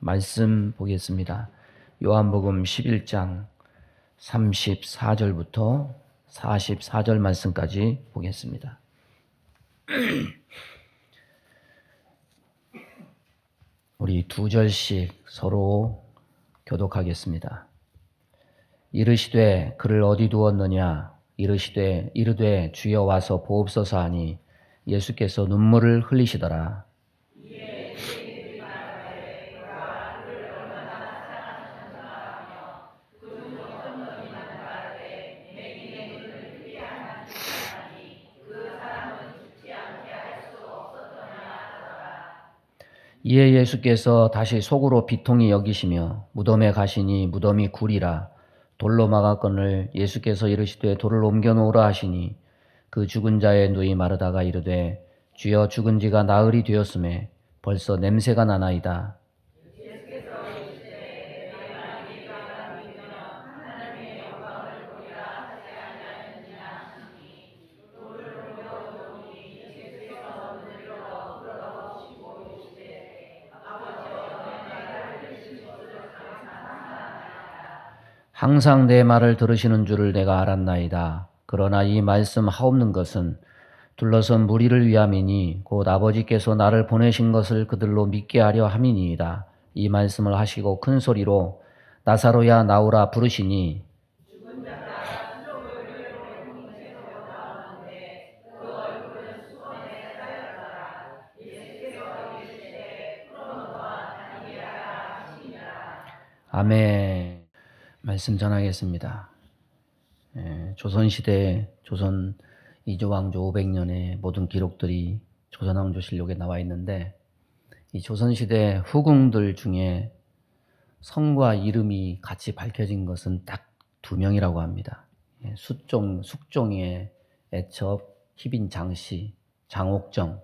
말씀 보겠습니다. 요한복음 11장 34절부터 44절 말씀까지 보겠습니다. 우리 두 절씩 서로 교독하겠습니다. 이르시되 그를 어디 두었느냐? 이르되 주여 와서 보옵소서 하니 예수께서 눈물을 흘리시더라. 이에 예수께서 다시 속으로 비통히 여기시며 무덤에 가시니 무덤이 굴이라 돌로 막았거늘 예수께서 이르시되 돌을 옮겨 놓으라 하시니 그 죽은 자의 누이 마르다가 이르되 주여 죽은 지가 나흘이 되었음에 벌써 냄새가 나나이다. 항상 내 말을 들으시는 줄을 내가 알았나이다. 그러나 이 말씀 하옵는 것은 둘러선 무리를 위함이니 곧 아버지께서 나를 보내신 것을 그들로 믿게 하려 함이니이다. 이 말씀을 하시고 큰 소리로 나사로야 나오라 부르시니 아멘. 말씀 전하겠습니다. 조선시대 조선 이조왕조 500년의 모든 기록들이 조선왕조실록에 나와 있는데 이 조선시대 후궁들 중에 성과 이름이 같이 밝혀진 것은 딱 2명이라고 합니다. 숙종의 애첩 희빈 장씨, 장옥정,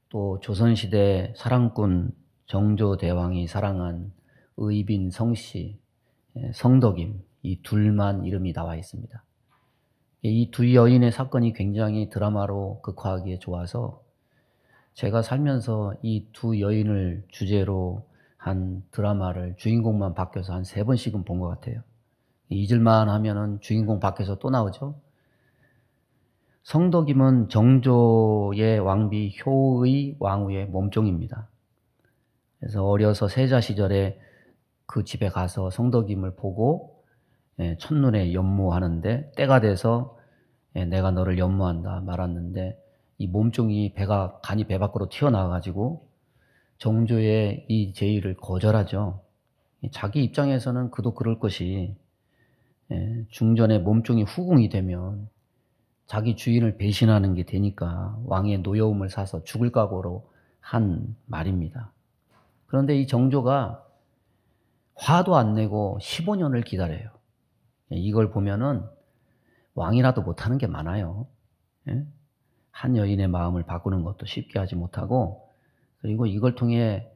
또 조선시대 사랑꾼 정조대왕이 사랑한 의빈 성씨, 성덕임, 이 둘만 이름이 나와 있습니다. 이 두 여인의 사건이 굉장히 드라마로 극화하기에 좋아서 제가 살면서 이 두 여인을 주제로 한 드라마를 주인공만 바뀌어서 한 3번씩은 본 것 같아요. 잊을만 하면은 주인공 바뀌어서 또 나오죠. 성덕임은 정조의 왕비 효의 왕후의 몸종입니다. 그래서 어려서 세자 시절에 그 집에 가서 성덕임을 보고 첫눈에 연모하는데 때가 돼서 내가 너를 연모한다 말았는데 이 몸종이 간이 배 밖으로 튀어나와가지고 정조의 이 제의를 거절하죠. 자기 입장에서는 그도 그럴 것이 중전에 몸종이 후궁이 되면 자기 주인을 배신하는 게 되니까 왕의 노여움을 사서 죽을 각오로 한 말입니다. 그런데 이 정조가 화도 안 내고 15년을 기다려요. 이걸 보면은 왕이라도 못하는 게 많아요. 한 여인의 마음을 바꾸는 것도 쉽게 하지 못하고, 그리고 이걸 통해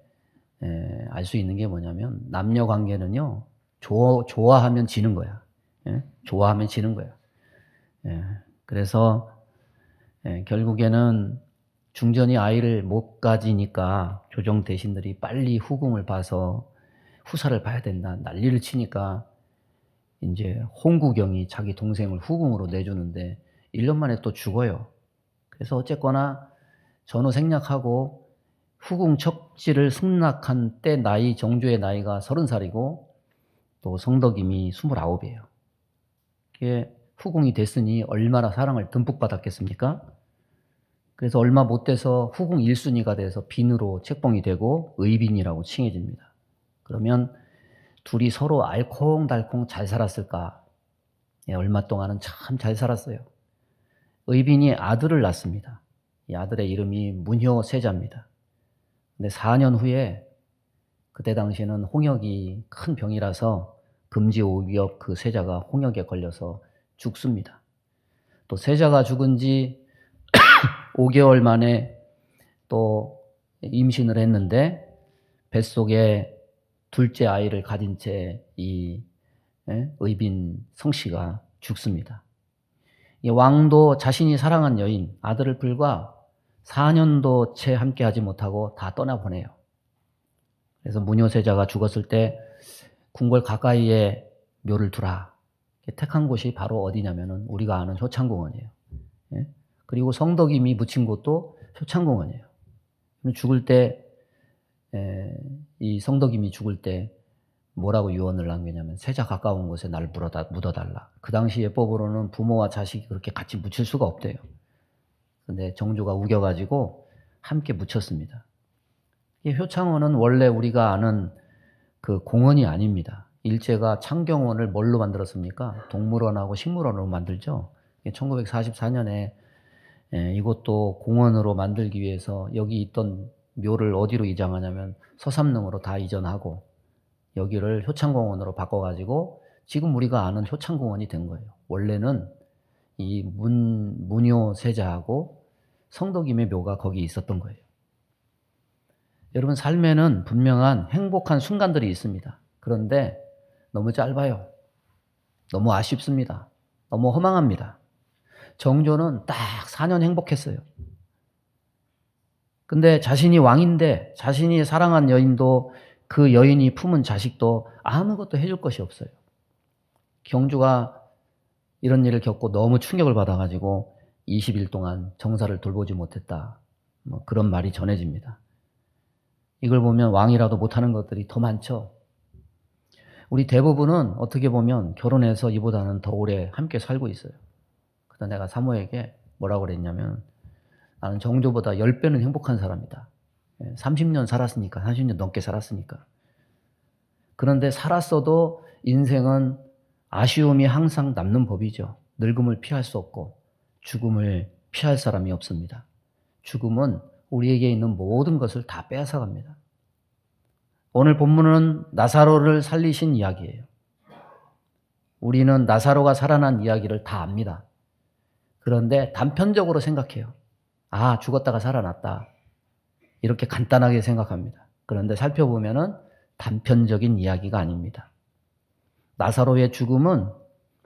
알 수 있는 게 뭐냐면 남녀 관계는요 좋아하면 지는 거야. 좋아하면 지는 거야. 그래서 결국에는 중전이 아이를 못 가지니까 조정 대신들이 빨리 후궁을 봐서 후사를 봐야 된다 난리를 치니까 이제 홍구경이 자기 동생을 후궁으로 내주는데 1년 만에 또 죽어요. 그래서 어쨌거나 전후 생략하고 후궁 척지를 승낙한 때 나이, 정조의 나이가 30살이고 또 성덕임이 29이에요. 이게 후궁이 됐으니 얼마나 사랑을 듬뿍 받았겠습니까? 그래서 얼마 못 돼서 후궁 1순위가 돼서 빈으로 책봉이 되고 의빈이라고 칭해집니다. 그러면 둘이 서로 알콩달콩 잘 살았을까? 얼마 동안은 참 잘 살았어요. 의빈이 아들을 낳습니다. 이 아들의 이름이 문효세자입니다. 근데 4년 후에 그때 당시에는 홍역이 큰 병이라서 금지오기업 그 세자가 홍역에 걸려서 죽습니다. 또 세자가 죽은 지 5개월 만에 또 임신을 했는데 뱃속에 둘째 아이를 가진 채 이 의빈 성씨가 죽습니다. 이 왕도 자신이 사랑한 여인 아들을 불과 4년도 채 함께하지 못하고 다 떠나보내요. 그래서 무뇨세자가 죽었을 때 궁궐 가까이에 묘를 두라. 택한 곳이 바로 어디냐면은 우리가 아는 효창공원이에요. 예? 그리고 성덕임이 묻힌 곳도 효창공원이에요. 죽을 때, 이 성덕임이 죽을 때 뭐라고 유언을 남기냐면 세자 가까운 곳에 날 묻어달라. 그 당시의 법으로는 부모와 자식이 그렇게 같이 묻힐 수가 없대요. 근데 정조가 우겨가지고 함께 묻혔습니다. 이 효창원은 원래 우리가 아는 그 공원이 아닙니다. 일제가 창경원을 뭘로 만들었습니까? 동물원하고 식물원으로 만들죠. 1944년에 이것도 공원으로 만들기 위해서 여기 있던 묘를 어디로 이장하냐면 서삼릉으로 다 이전하고 여기를 효창공원으로 바꿔가지고 지금 우리가 아는 효창공원이 된 거예요. 원래는 이 무뇨세자하고 성덕임의 묘가 거기 있었던 거예요. 여러분, 삶에는 분명한 행복한 순간들이 있습니다. 그런데 너무 짧아요. 너무 아쉽습니다. 너무 허망합니다. 정조는 딱 4년 행복했어요. 근데 자신이 왕인데 자신이 사랑한 여인도 그 여인이 품은 자식도 아무것도 해줄 것이 없어요. 경주가 이런 일을 겪고 너무 충격을 받아가지고 20일 동안 정사를 돌보지 못했다. 뭐 그런 말이 전해집니다. 이걸 보면 왕이라도 못하는 것들이 더 많죠. 우리 대부분은 어떻게 보면 결혼해서 이보다는 더 오래 함께 살고 있어요. 그래서 내가 사모에게 뭐라고 그랬냐면 나는 정조보다 10배는 행복한 사람이다. 30년 살았으니까, 30년 넘게 살았으니까. 그런데 살았어도 인생은 아쉬움이 항상 남는 법이죠. 늙음을 피할 수 없고 죽음을 피할 사람이 없습니다. 죽음은 우리에게 있는 모든 것을 다 빼앗아갑니다. 오늘 본문은 나사로를 살리신 이야기예요. 우리는 나사로가 살아난 이야기를 다 압니다. 그런데 단편적으로 생각해요. 아, 죽었다가 살아났다. 이렇게 간단하게 생각합니다. 그런데 살펴보면은 단편적인 이야기가 아닙니다. 나사로의 죽음은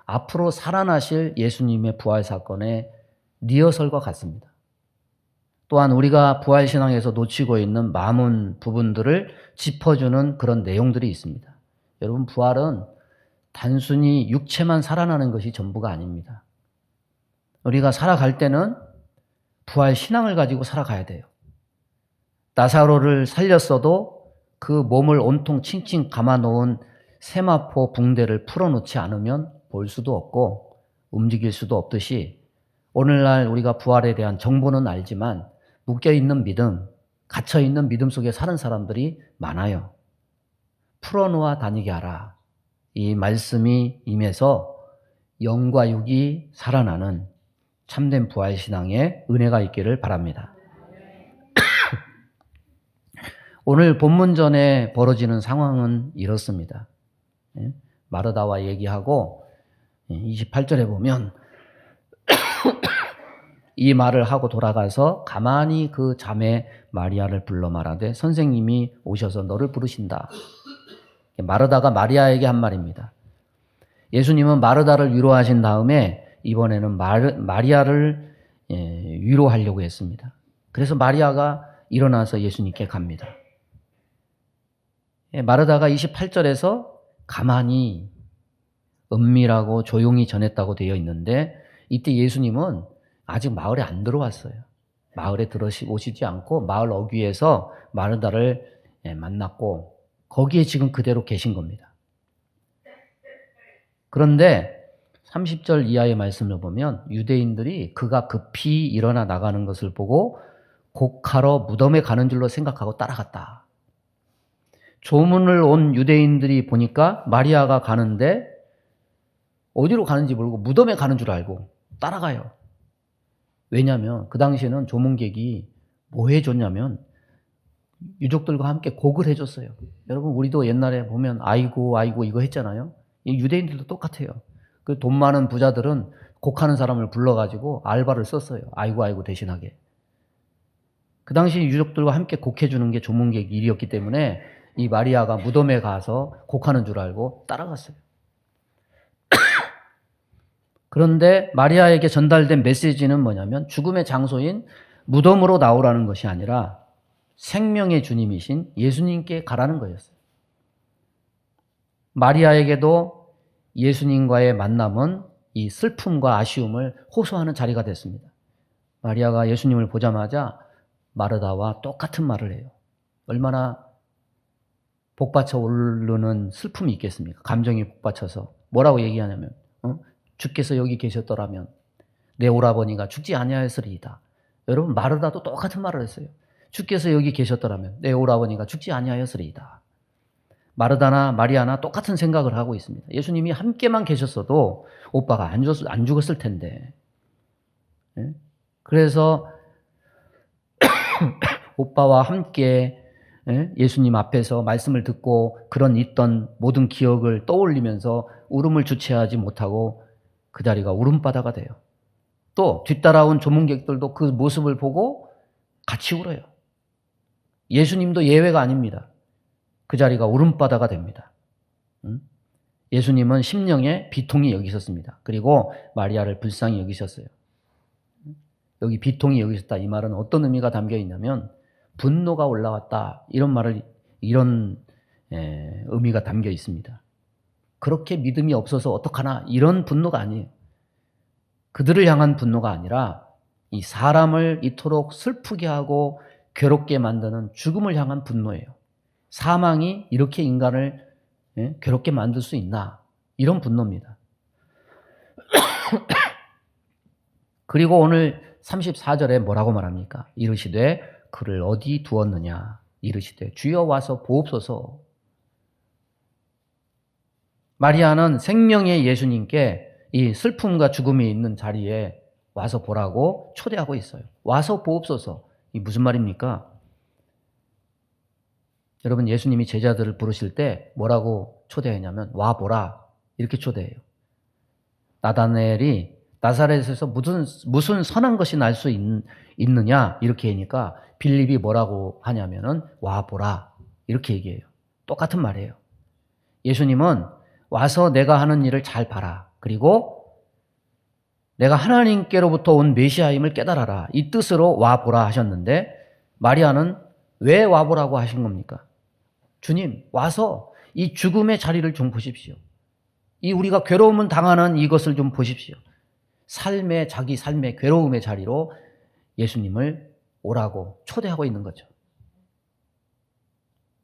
앞으로 살아나실 예수님의 부활 사건의 리허설과 같습니다. 또한 우리가 부활신앙에서 놓치고 있는 많은 부분들을 짚어주는 그런 내용들이 있습니다. 여러분, 부활은 단순히 육체만 살아나는 것이 전부가 아닙니다. 우리가 살아갈 때는 부활신앙을 가지고 살아가야 돼요. 나사로를 살렸어도 그 몸을 온통 칭칭 감아놓은 세마포 붕대를 풀어놓지 않으면 볼 수도 없고 움직일 수도 없듯이 오늘날 우리가 부활에 대한 정보는 알지만 묶여있는 믿음, 갇혀있는 믿음 속에 사는 사람들이 많아요. 풀어놓아 다니게 하라. 이 말씀이 임해서 영과 육이 살아나는 참된 부활신앙의 은혜가 있기를 바랍니다. 오늘 본문 전에 벌어지는 상황은 이렇습니다. 마르다와 얘기하고 28절에 보면 이 말을 하고 돌아가서 가만히 그 자매 마리아를 불러 말하되 선생님이 오셔서 너를 부르신다. 마르다가 마리아에게 한 말입니다. 예수님은 마르다를 위로하신 다음에 이번에는 마리아를 위로하려고 했습니다. 그래서 마리아가 일어나서 예수님께 갑니다. 마르다가 28절에서 가만히 은밀하고 조용히 전했다고 되어 있는데 이때 예수님은 아직 마을에 안 들어왔어요. 마을에 들어오시지 않고 마을 어귀에서 마르다를 만났고 거기에 지금 그대로 계신 겁니다. 그런데 30절 이하의 말씀을 보면 유대인들이 그가 급히 일어나 나가는 것을 보고 곡하러 무덤에 가는 줄로 생각하고 따라갔다. 조문을 온 유대인들이 보니까 마리아가 가는데 어디로 가는지 모르고 무덤에 가는 줄 알고 따라가요. 왜냐하면 그 당시에는 조문객이 뭐 해줬냐면 유족들과 함께 곡을 해줬어요. 여러분, 우리도 옛날에 보면 아이고 아이고 이거 했잖아요. 이 유대인들도 똑같아요. 그 돈 많은 부자들은 곡하는 사람을 불러가지고 알바를 썼어요. 아이고 아이고 대신하게. 그 당시 유족들과 함께 곡해주는 게 조문객 일이었기 때문에 이 마리아가 무덤에 가서 곡하는 줄 알고 따라갔어요. 그런데 마리아에게 전달된 메시지는 뭐냐면 죽음의 장소인 무덤으로 나오라는 것이 아니라 생명의 주님이신 예수님께 가라는 거였어요. 마리아에게도 예수님과의 만남은 이 슬픔과 아쉬움을 호소하는 자리가 됐습니다. 마리아가 예수님을 보자마자 마르다와 똑같은 말을 해요. 얼마나 복받쳐 오르는 슬픔이 있겠습니까? 감정이 복받쳐서 뭐라고 얘기하냐면 주께서 여기 계셨더라면 내 오라버니가 죽지 아니하였으리이다. 여러분, 마르다도 똑같은 말을 했어요. 주께서 여기 계셨더라면 내 오라버니가 죽지 아니하였으리이다. 마르다나 마리아나 똑같은 생각을 하고 있습니다. 예수님이 함께만 계셨어도 오빠가 안 죽었을 텐데. 그래서 오빠와 함께 예수님 앞에서 말씀을 듣고 그런 있던 모든 기억을 떠올리면서 울음을 주체하지 못하고 그 자리가 울음바다가 돼요. 또 뒤따라온 조문객들도 그 모습을 보고 같이 울어요. 예수님도 예외가 아닙니다. 그 자리가 울음바다가 됩니다. 예수님은 심령에 비통이 여기셨습니다. 그리고 마리아를 불쌍히 여기셨어요. 여기 비통이 여기셨다, 이 말은 어떤 의미가 담겨 있냐면 분노가 올라왔다, 이런 의미가 담겨 있습니다. 그렇게 믿음이 없어서 어떡하나, 이런 분노가 아니에요. 그들을 향한 분노가 아니라 이 사람을 이토록 슬프게 하고 괴롭게 만드는 죽음을 향한 분노예요. 사망이 이렇게 인간을 괴롭게 만들 수 있나, 이런 분노입니다. 그리고 오늘 34절에 뭐라고 말합니까? 이르시되 그를 어디 두었느냐, 이르시되 주여 와서 보옵소서. 마리아는 생명의 예수님께 이 슬픔과 죽음이 있는 자리에 와서 보라고 초대하고 있어요. 와서 보옵소서. 이 무슨 말입니까? 여러분, 예수님이 제자들을 부르실 때 뭐라고 초대했냐면 와 보라, 이렇게 초대해요. 나다나엘이 나사렛에서 무슨 선한 것이 날 수 있느냐, 이렇게 하니까 빌립이 뭐라고 하냐면은 와 보라, 이렇게 얘기해요. 똑같은 말이에요. 예수님은 와서 내가 하는 일을 잘 봐라. 그리고 내가 하나님께로부터 온 메시아임을 깨달아라. 이 뜻으로 와보라 하셨는데 마리아는 왜 와보라고 하신 겁니까? 주님, 와서 이 죽음의 자리를 좀 보십시오. 이 우리가 괴로움을 당하는 이것을 좀 보십시오. 자기 삶의 괴로움의 자리로 예수님을 오라고 초대하고 있는 거죠.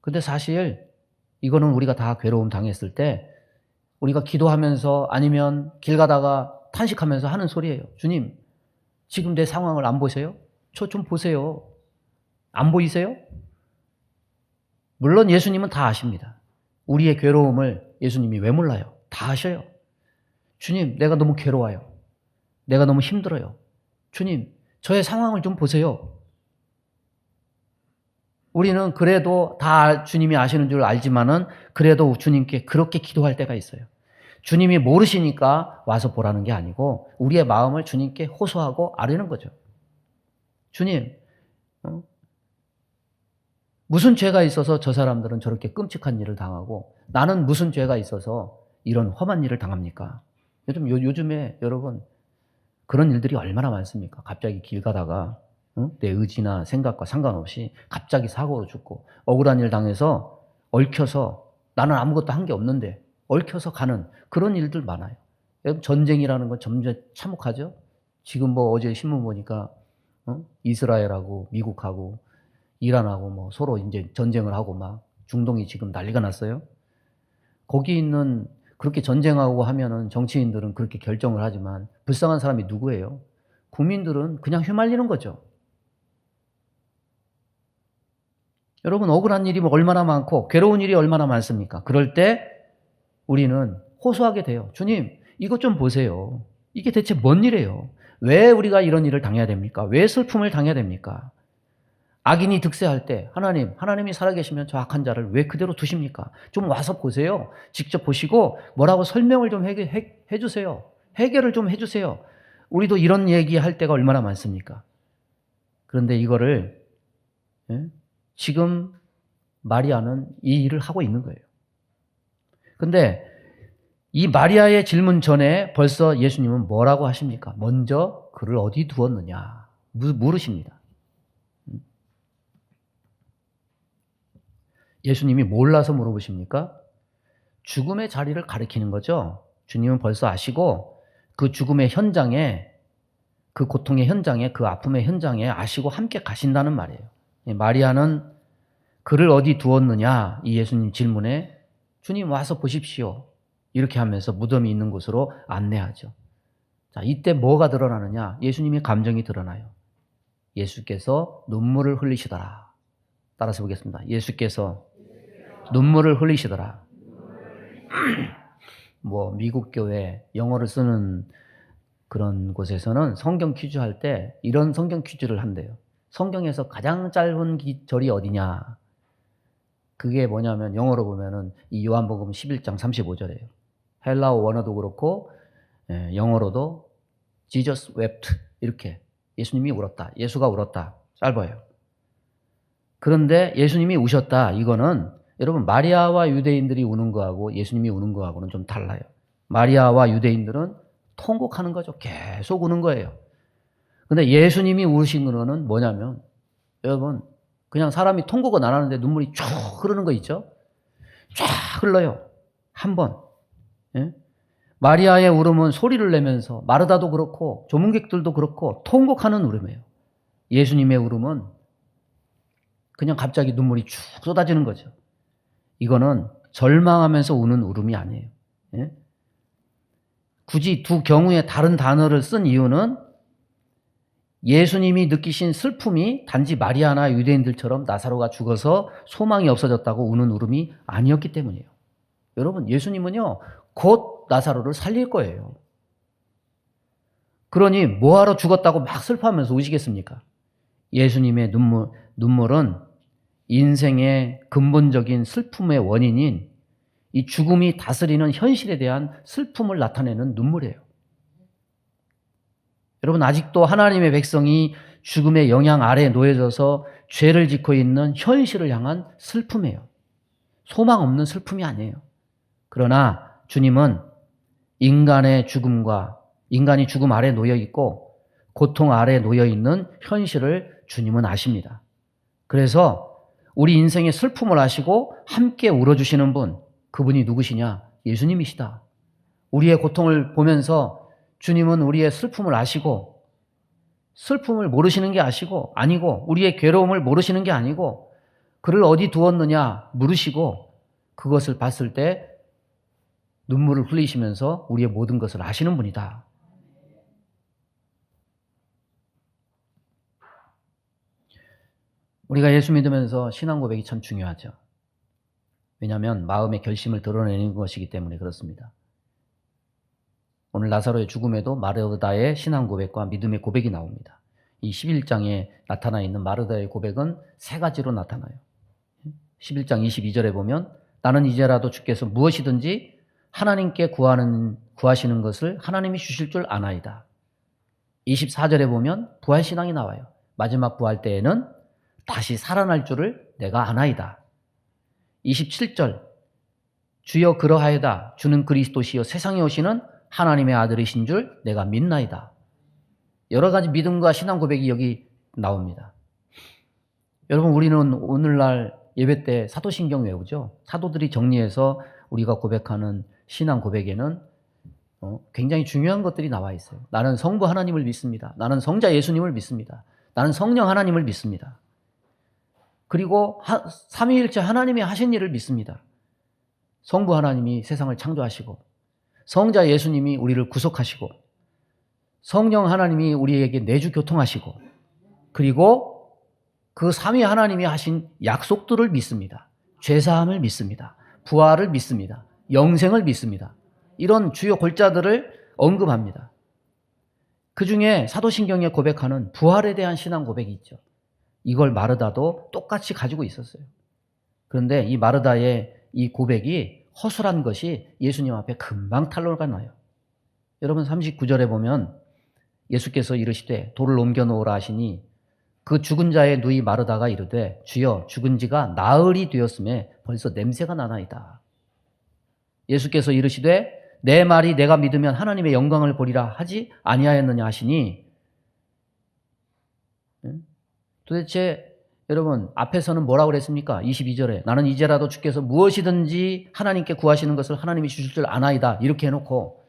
근데 사실 이거는 우리가 다 괴로움 당했을 때 우리가 기도하면서 아니면 길 가다가 탄식하면서 하는 소리예요. 주님, 지금 내 상황을 안 보세요? 저 좀 보세요. 안 보이세요? 물론 예수님은 다 아십니다. 우리의 괴로움을 예수님이 왜 몰라요? 다 아셔요. 주님, 내가 너무 괴로워요. 내가 너무 힘들어요. 주님, 저의 상황을 좀 보세요. 우리는 그래도 다 주님이 아시는 줄 알지만은 그래도 주님께 그렇게 기도할 때가 있어요. 주님이 모르시니까 와서 보라는 게 아니고 우리의 마음을 주님께 호소하고 아뢰는 거죠. 주님, 무슨 죄가 있어서 저 사람들은 저렇게 끔찍한 일을 당하고 나는 무슨 죄가 있어서 이런 험한 일을 당합니까? 요즘에 여러분 그런 일들이 얼마나 많습니까? 갑자기 길 가다가 내 의지나 생각과 상관없이 갑자기 사고로 죽고 억울한 일 당해서 얽혀서 나는 아무것도 한 게 없는데 얽혀서 가는 그런 일들 많아요. 여러분, 전쟁이라는 건 점점 참혹하죠? 지금 뭐 어제 신문 보니까 이스라엘하고 미국하고 이란하고 뭐 서로 이제 전쟁을 하고 막 중동이 지금 난리가 났어요. 거기 있는 그렇게 전쟁하고 하면은 정치인들은 그렇게 결정을 하지만 불쌍한 사람이 누구예요? 국민들은 그냥 휘말리는 거죠. 여러분, 억울한 일이 얼마나 많고 괴로운 일이 얼마나 많습니까? 그럴 때 우리는 호소하게 돼요. 주님, 이것 좀 보세요. 이게 대체 뭔 일이에요? 왜 우리가 이런 일을 당해야 됩니까? 왜 슬픔을 당해야 됩니까? 악인이 득세할 때 하나님이 살아계시면 저 악한 자를 왜 그대로 두십니까? 좀 와서 보세요. 직접 보시고 뭐라고 설명을 좀 해주세요. 해결을 좀 해주세요. 우리도 이런 얘기할 때가 얼마나 많습니까? 그런데 이거를 지금 마리아는 이 일을 하고 있는 거예요. 근데 이 마리아의 질문 전에 벌써 예수님은 뭐라고 하십니까? 먼저 그를 어디 두었느냐 물으십니다. 예수님이 몰라서 물어보십니까? 죽음의 자리를 가리키는 거죠. 주님은 벌써 아시고 그 죽음의 현장에, 그 고통의 현장에, 그 아픔의 현장에 아시고 함께 가신다는 말이에요. 마리아는 그를 어디 두었느냐? 이 예수님 질문에 주님 와서 보십시오. 이렇게 하면서 무덤이 있는 곳으로 안내하죠. 자, 이때 뭐가 드러나느냐? 예수님의 감정이 드러나요. 예수께서 눈물을 흘리시더라. 따라서 보겠습니다. 예수께서 눈물을 흘리시더라. 미국 교회 영어를 쓰는 그런 곳에서는 성경 퀴즈 할 때 이런 성경 퀴즈를 한대요. 성경에서 가장 짧은 절이 어디냐? 그게 뭐냐면 영어로 보면은 이 요한복음 11장 35절이에요. 헬라어 원어도 그렇고 영어로도 Jesus wept 이렇게 예수님이 울었다. 예수가 울었다. 짧아요. 그런데 예수님이 우셨다. 이거는 여러분 마리아와 유대인들이 우는 거하고 예수님이 우는 거하고는 좀 달라요. 마리아와 유대인들은 통곡하는 거죠. 계속 우는 거예요. 근데 예수님이 우신 거는 뭐냐면 여러분 그냥 사람이 통곡은 안 하는데 눈물이 쭉 흐르는 거 있죠? 쫙 흘러요. 한 번. 예? 마리아의 울음은 소리를 내면서 마르다도 그렇고 조문객들도 그렇고 통곡하는 울음이에요. 예수님의 울음은 그냥 갑자기 눈물이 쭉 쏟아지는 거죠. 이거는 절망하면서 우는 울음이 아니에요. 예? 굳이 두 경우의 다른 단어를 쓴 이유는 예수님이 느끼신 슬픔이 단지 마리아나 유대인들처럼 나사로가 죽어서 소망이 없어졌다고 우는 울음이 아니었기 때문이에요. 여러분, 예수님은요, 곧 나사로를 살릴 거예요. 그러니 뭐하러 죽었다고 막 슬퍼하면서 우시겠습니까? 예수님의 눈물은 인생의 근본적인 슬픔의 원인인 이 죽음이 다스리는 현실에 대한 슬픔을 나타내는 눈물이에요. 여러분, 아직도 하나님의 백성이 죽음의 영향 아래에 놓여져서 죄를 짓고 있는 현실을 향한 슬픔이에요. 소망 없는 슬픔이 아니에요. 그러나 주님은 인간이 죽음 아래에 놓여 있고 고통 아래에 놓여 있는 현실을 주님은 아십니다. 그래서 우리 인생의 슬픔을 아시고 함께 울어주시는 분, 그분이 누구시냐? 예수님이시다. 우리의 고통을 보면서 주님은 우리의 슬픔을 아시고 슬픔을 모르시는 게 아니고 우리의 괴로움을 모르시는 게 아니고 그를 어디 두었느냐 물으시고 그것을 봤을 때 눈물을 흘리시면서 우리의 모든 것을 아시는 분이다. 우리가 예수 믿으면서 신앙 고백이 참 중요하죠. 왜냐하면 마음의 결심을 드러내는 것이기 때문에 그렇습니다. 오늘 나사로의 죽음에도 마르다의 신앙 고백과 믿음의 고백이 나옵니다. 이 11장에 나타나 있는 마르다의 고백은 세 가지로 나타나요. 11장 22절에 보면 나는 이제라도 주께서 무엇이든지 하나님께 구하시는 것을 하나님이 주실 줄 아나이다. 24절에 보면 부활신앙이 나와요. 마지막 부활 때에는 다시 살아날 줄을 내가 아나이다. 27절 주여 그러하여다. 주는 그리스도시요 세상에 오시는 하나님의 아들이신 줄 내가 믿나이다. 여러 가지 믿음과 신앙 고백이 여기 나옵니다. 여러분, 우리는 오늘날 예배 때 사도신경 외우죠. 사도들이 정리해서 우리가 고백하는 신앙 고백에는 굉장히 중요한 것들이 나와 있어요. 나는 성부 하나님을 믿습니다. 나는 성자 예수님을 믿습니다. 나는 성령 하나님을 믿습니다. 그리고 삼위일체 하나님이 하신 일을 믿습니다. 성부 하나님이 세상을 창조하시고 성자 예수님이 우리를 구속하시고 성령 하나님이 우리에게 내주 교통하시고 그리고 그 삼위 하나님이 하신 약속들을 믿습니다. 죄사함을 믿습니다. 부활을 믿습니다. 영생을 믿습니다. 이런 주요 골자들을 언급합니다. 그 중에 사도신경에 고백하는 부활에 대한 신앙 고백이 있죠. 이걸 마르다도 똑같이 가지고 있었어요. 그런데 이 마르다의 이 고백이 허술한 것이 예수님 앞에 금방 탄로가 나요. 여러분 39절에 보면 예수께서 이르시되 돌을 옮겨 놓으라 하시니 그 죽은 자의 누이 마르다가 이르되 주여 죽은 지가 나흘이 되었음에 벌써 냄새가 나나이다. 예수께서 이르시되 내 말이 내가 믿으면 하나님의 영광을 보리라 하지 아니하였느냐 하시니 도대체 여러분 앞에서는 뭐라고 그랬습니까? 22절에 나는 이제라도 주께서 무엇이든지 하나님께 구하시는 것을 하나님이 주실 줄 아나이다. 이렇게 해놓고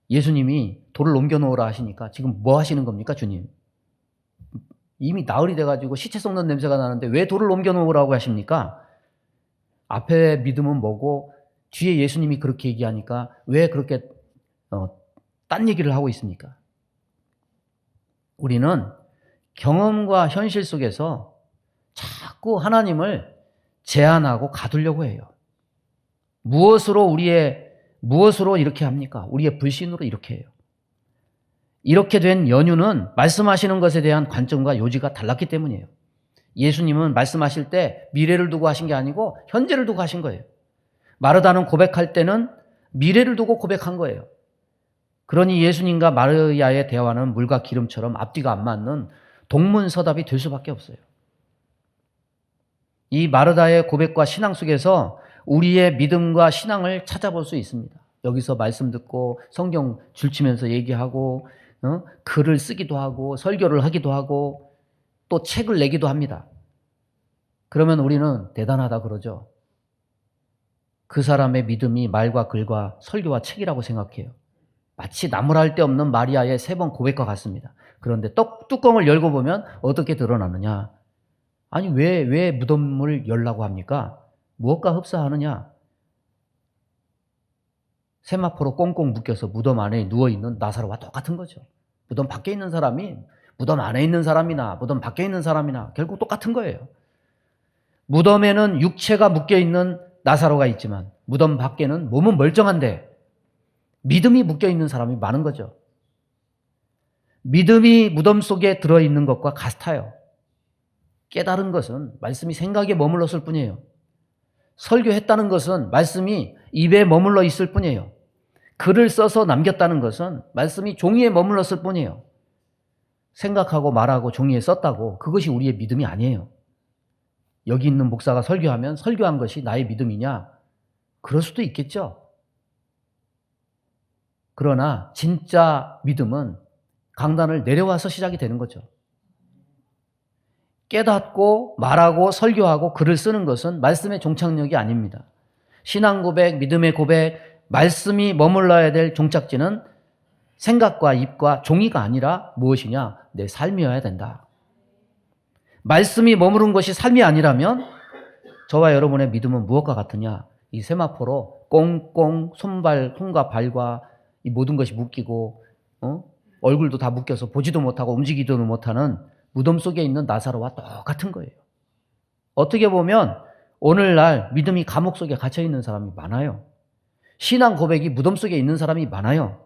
예수님이 돌을 옮겨놓으라 하시니까 지금 뭐 하시는 겁니까, 주님? 이미 나흘이 돼가지고 시체 썩는 냄새가 나는데 왜 돌을 옮겨놓으라고 하십니까? 앞에 믿음은 뭐고 뒤에 예수님이 그렇게 얘기하니까 왜 그렇게 딴 얘기를 하고 있습니까? 우리는 경험과 현실 속에서 자꾸 하나님을 제한하고 가두려고 해요. 무엇으로 이렇게 합니까? 우리의 불신으로 이렇게 해요. 이렇게 된 연유는 말씀하시는 것에 대한 관점과 요지가 달랐기 때문이에요. 예수님은 말씀하실 때 미래를 두고 하신 게 아니고 현재를 두고 하신 거예요. 마르다는 고백할 때는 미래를 두고 고백한 거예요. 그러니 예수님과 마르야의 대화는 물과 기름처럼 앞뒤가 안 맞는 동문서답이 될 수밖에 없어요. 이 마르다의 고백과 신앙 속에서 우리의 믿음과 신앙을 찾아볼 수 있습니다. 여기서 말씀 듣고 성경 줄치면서 얘기하고 글을 쓰기도 하고 설교를 하기도 하고 또 책을 내기도 합니다. 그러면 우리는 대단하다 그러죠. 그 사람의 믿음이 말과 글과 설교와 책이라고 생각해요. 마치 나무랄 데 없는 마리아의 3번 고백과 같습니다. 그런데 뚜껑을 열고 보면 어떻게 드러나느냐? 아니 왜 무덤을 열라고 합니까? 무엇과 흡사하느냐? 세마포로 꽁꽁 묶여서 무덤 안에 누워있는 나사로와 똑같은 거죠. 무덤 밖에 있는 사람이 무덤 안에 있는 사람이나 무덤 밖에 있는 사람이나 결국 똑같은 거예요. 무덤에는 육체가 묶여있는 나사로가 있지만 무덤 밖에는 몸은 멀쩡한데 믿음이 묶여있는 사람이 많은 거죠. 믿음이 무덤 속에 들어있는 것과 같아요. 깨달은 것은 말씀이 생각에 머물렀을 뿐이에요. 설교했다는 것은 말씀이 입에 머물러 있을 뿐이에요. 글을 써서 남겼다는 것은 말씀이 종이에 머물렀을 뿐이에요. 생각하고 말하고 종이에 썼다고 그것이 우리의 믿음이 아니에요. 여기 있는 목사가 설교하면 설교한 것이 나의 믿음이냐? 그럴 수도 있겠죠. 그러나 진짜 믿음은 강단을 내려와서 시작이 되는 거죠. 깨닫고 말하고 설교하고 글을 쓰는 것은 말씀의 종착역이 아닙니다. 신앙 고백, 믿음의 고백, 말씀이 머물러야 될 종착지는 생각과 입과 종이가 아니라 무엇이냐? 내 삶이어야 된다. 말씀이 머무른 것이 삶이 아니라면 저와 여러분의 믿음은 무엇과 같으냐? 이 세마포로 꽁꽁 손과 발과 이 모든 것이 묶이고 얼굴도 다 묶여서 보지도 못하고 움직이지도 못하는 무덤 속에 있는 나사로와 똑같은 거예요. 어떻게 보면 오늘날 믿음이 감옥 속에 갇혀 있는 사람이 많아요. 신앙 고백이 무덤 속에 있는 사람이 많아요.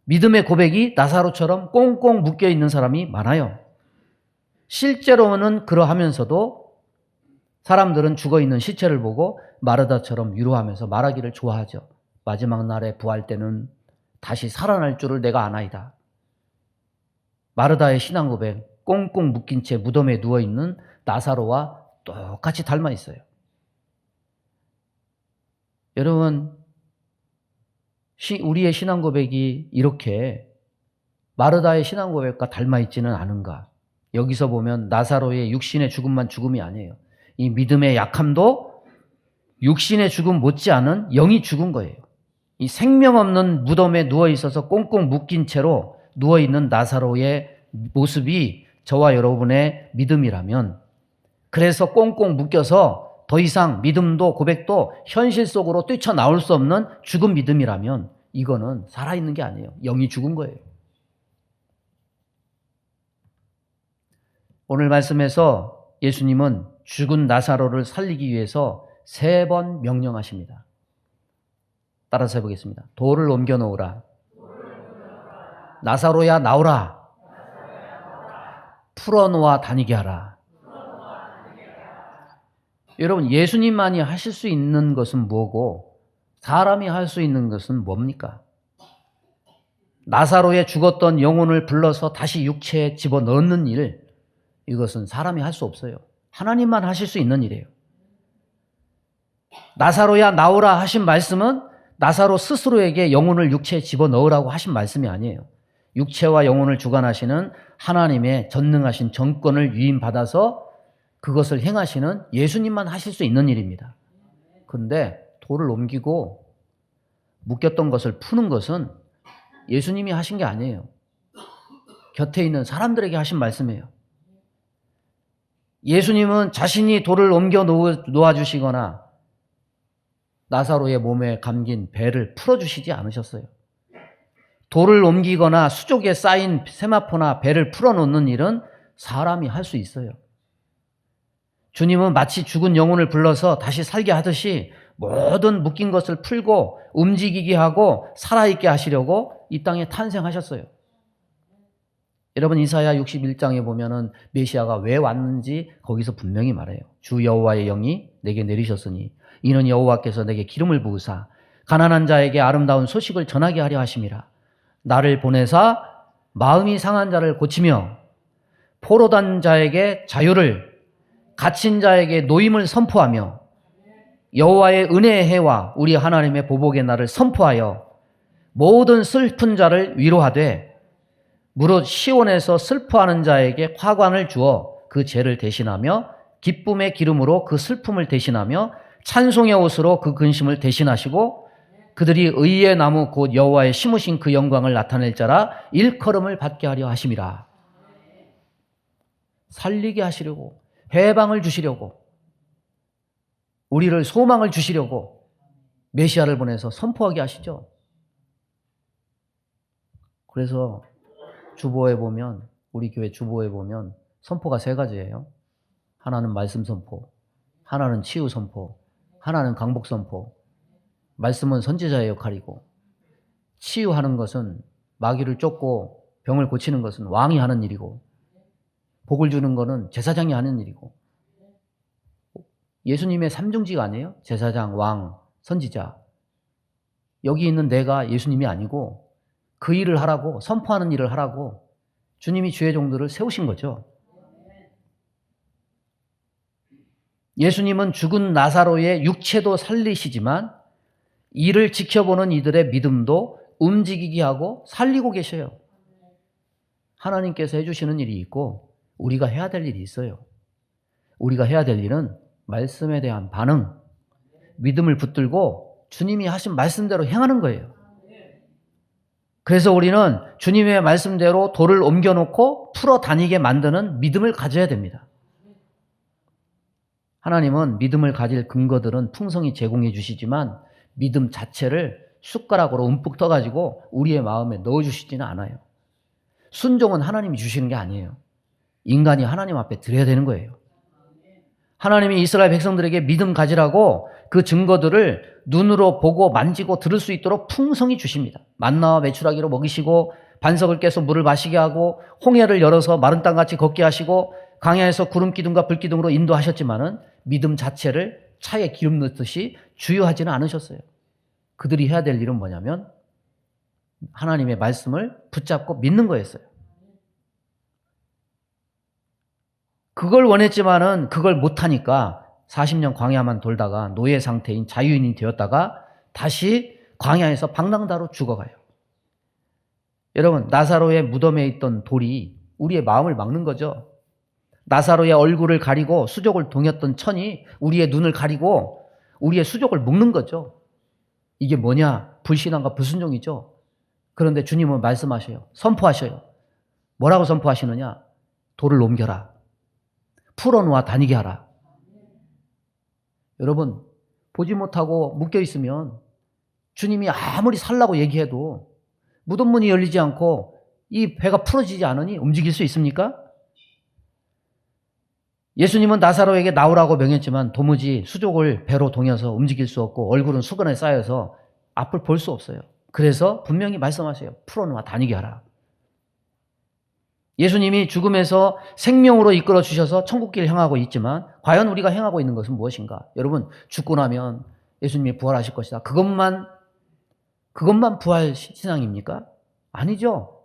믿음의 고백이 나사로처럼 꽁꽁 묶여 있는 사람이 많아요. 실제로는 그러하면서도 사람들은 죽어있는 시체를 보고 마르다처럼 위로하면서 말하기를 좋아하죠. 마지막 날에 부활 때는 다시 살아날 줄을 내가 아나이다. 마르다의 신앙 고백, 꽁꽁 묶인 채 무덤에 누워있는 나사로와 똑같이 닮아 있어요. 여러분, 우리의 신앙 고백이 이렇게 마르다의 신앙 고백과 닮아 있지는 않은가? 여기서 보면 나사로의 육신의 죽음만 죽음이 아니에요. 이 믿음의 약함도 육신의 죽음 못지않은 영이 죽은 거예요. 이 생명 없는 무덤에 누워 있어서 꽁꽁 묶인 채로 누워 있는 나사로의 모습이 저와 여러분의 믿음이라면, 그래서 꽁꽁 묶여서 더 이상 믿음도 고백도 현실 속으로 뛰쳐나올 수 없는 죽은 믿음이라면 이거는 살아있는 게 아니에요. 영이 죽은 거예요. 오늘 말씀에서 예수님은 죽은 나사로를 살리기 위해서 3번 명령하십니다. 따라서 해보겠습니다. 돌을 옮겨 놓으라. 나사로야 나오라. 풀어놓아 다니게 하라. 여러분, 예수님만이 하실 수 있는 것은 뭐고 사람이 할 수 있는 것은 뭡니까? 나사로의 죽었던 영혼을 불러서 다시 육체에 집어넣는 일, 이것은 사람이 할 수 없어요. 하나님만 하실 수 있는 일이에요. 나사로야 나오라 하신 말씀은 나사로 스스로에게 영혼을 육체에 집어넣으라고 하신 말씀이 아니에요. 육체와 영혼을 주관하시는 하나님의 전능하신 정권을 위임받아서 그것을 행하시는 예수님만 하실 수 있는 일입니다. 그런데 돌을 옮기고 묶였던 것을 푸는 것은 예수님이 하신 게 아니에요. 곁에 있는 사람들에게 하신 말씀이에요. 예수님은 자신이 돌을 옮겨 놓아주시거나 나사로의 몸에 감긴 배를 풀어주시지 않으셨어요. 돌을 옮기거나 수족에 쌓인 세마포나 배를 풀어놓는 일은 사람이 할 수 있어요. 주님은 마치 죽은 영혼을 불러서 다시 살게 하듯이 모든 묶인 것을 풀고 움직이게 하고 살아있게 하시려고 이 땅에 탄생하셨어요. 여러분 이사야 61장에 보면은 메시아가 왜 왔는지 거기서 분명히 말해요. 주 여호와의 영이 내게 내리셨으니 이는 여호와께서 내게 기름을 부으사 가난한 자에게 아름다운 소식을 전하게 하려 하심이라. 나를 보내사 마음이 상한 자를 고치며 포로단 자에게 자유를 갇힌 자에게 노임을 선포하며 여호와의 은혜의 해와 우리 하나님의 보복의 날을 선포하여 모든 슬픈 자를 위로하되 무릇 시온에서 슬퍼하는 자에게 화관을 주어 그 죄를 대신하며 기쁨의 기름으로 그 슬픔을 대신하며 찬송의 옷으로 그 근심을 대신하시고 그들이 의의 나무 곧 여호와의 심으신 그 영광을 나타낼 자라 일컬음을 받게 하려 하심이라. 살리게 하시려고, 해방을 주시려고, 우리를 소망을 주시려고 메시아를 보내서 선포하게 하시죠. 그래서 주보에 보면, 우리 교회 주보에 보면 선포가 3가지예요. 하나는 말씀 선포, 하나는 치유 선포, 하나는 강복 선포. 말씀은 선지자의 역할이고 치유하는 것은 마귀를 쫓고 병을 고치는 것은 왕이 하는 일이고 복을 주는 것은 제사장이 하는 일이고 예수님의 3중직 아니에요? 제사장, 왕, 선지자. 여기 있는 내가 예수님이 아니고 그 일을 하라고, 선포하는 일을 하라고 주님이 주의 종들을 세우신 거죠. 예수님은 죽은 나사로의 육체도 살리시지만 이를 지켜보는 이들의 믿음도 움직이게 하고 살리고 계셔요. 하나님께서 해주시는 일이 있고 우리가 해야 될 일이 있어요. 우리가 해야 될 일은 말씀에 대한 반응, 믿음을 붙들고 주님이 하신 말씀대로 행하는 거예요. 그래서 우리는 주님의 말씀대로 돌을 옮겨놓고 풀어 다니게 만드는 믿음을 가져야 됩니다. 하나님은 믿음을 가질 근거들은 풍성히 제공해 주시지만 믿음 자체를 숟가락으로 움푹 떠가지고 우리의 마음에 넣어주시지는 않아요. 순종은 하나님이 주시는 게 아니에요. 인간이 하나님 앞에 드려야 되는 거예요. 하나님이 이스라엘 백성들에게 믿음 가지라고 그 증거들을 눈으로 보고 만지고 들을 수 있도록 풍성히 주십니다. 만나와 메추라기로 먹이시고 반석을 깨서 물을 마시게 하고 홍해를 열어서 마른 땅같이 걷게 하시고 강야에서 구름 기둥과 불 기둥으로 인도하셨지만은 믿음 자체를 차에 기름 넣듯이 주요하지는 않으셨어요. 그들이 해야 될 일은 뭐냐면 하나님의 말씀을 붙잡고 믿는 거였어요. 그걸 원했지만은 그걸 못하니까 40년 광야만 돌다가 노예 상태인 자유인이 되었다가 다시 광야에서 방랑다로 죽어가요. 여러분, 나사로의 무덤에 있던 돌이 우리의 마음을 막는 거죠. 나사로의 얼굴을 가리고 수족을 동였던 천이 우리의 눈을 가리고 우리의 수족을 묶는 거죠. 이게 뭐냐? 불신앙과 불순종이죠. 그런데 주님은 말씀하셔요. 선포하셔요. 뭐라고 선포하시느냐? 돌을 옮겨라. 풀어놓아 다니게 하라. 여러분, 보지 못하고 묶여 있으면 주님이 아무리 살라고 얘기해도 무덤 문이 열리지 않고 이 배가 풀어지지 않으니 움직일 수 있습니까? 예수님은 나사로에게 나오라고 명했지만 도무지 수족을 배로 동여서 움직일 수 없고 얼굴은 수건에 쌓여서 앞을 볼 수 없어요. 그래서 분명히 말씀하세요. 풀어놓아 다니게 하라. 예수님이 죽음에서 생명으로 이끌어 주셔서 천국길을 향하고 있지만 과연 우리가 행하고 있는 것은 무엇인가? 여러분, 죽고 나면 예수님이 부활하실 것이다. 그것만 부활 신앙입니까? 아니죠.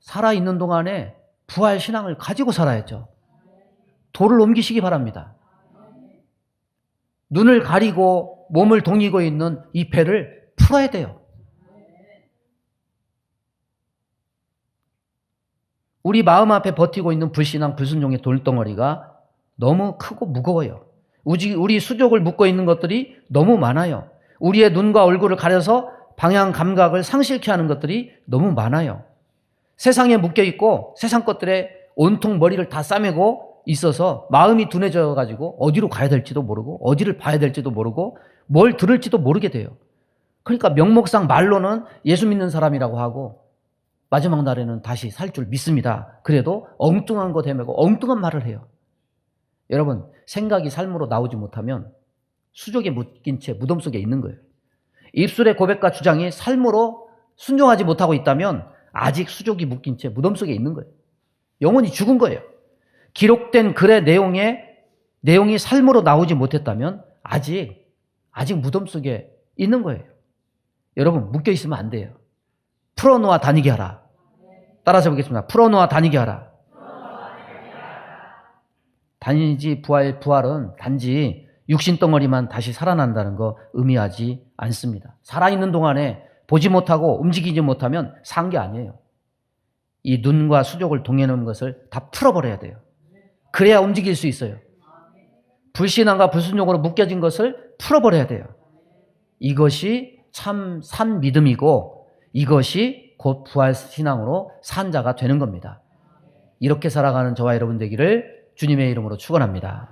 살아있는 동안에 부활 신앙을 가지고 살아야죠. 돌을 옮기시기 바랍니다. 눈을 가리고 몸을 동이고 있는 이 배를 풀어야 돼요. 우리 마음 앞에 버티고 있는 불신앙, 불순종의 돌덩어리가 너무 크고 무거워요. 우리 수족을 묶고 있는 것들이 너무 많아요. 우리의 눈과 얼굴을 가려서 방향 감각을 상실케 하는 것들이 너무 많아요. 세상에 묶여 있고 세상 것들에 온통 머리를 다 싸매고 있어서 마음이 둔해져 가지고 어디로 가야 될지도 모르고 어디를 봐야 될지도 모르고 뭘 들을지도 모르게 돼요. 그러니까 명목상 말로는 예수 믿는 사람이라고 하고 마지막 날에는 다시 살 줄 믿습니다. 그래도 엉뚱한 거 대매고 엉뚱한 말을 해요. 여러분, 생각이 삶으로 나오지 못하면 수족에 묶인 채 무덤 속에 있는 거예요. 입술의 고백과 주장이 삶으로 순종하지 못하고 있다면 아직 수족이 묶인 채 무덤 속에 있는 거예요. 영혼이 죽은 거예요. 기록된 글의 내용이 삶으로 나오지 못했다면 아직 무덤 속에 있는 거예요. 여러분, 묶여 있으면 안 돼요. 풀어놓아 다니게 하라. 따라서 보겠습니다. 풀어놓아 다니게 하라. 단지 부활은 단지 육신 덩어리만 다시 살아난다는 거 의미하지 않습니다. 살아있는 동안에 보지 못하고 움직이지 못하면 산 게 아니에요. 이 눈과 수족을 동해놓은 것을 다 풀어버려야 돼요. 그래야 움직일 수 있어요. 불신앙과 불순종으로 묶여진 것을 풀어버려야 돼요. 이것이 참 산 믿음이고 이것이 곧 부활신앙으로 산 자가 되는 겁니다. 이렇게 살아가는 저와 여러분 되기를 주님의 이름으로 축원합니다.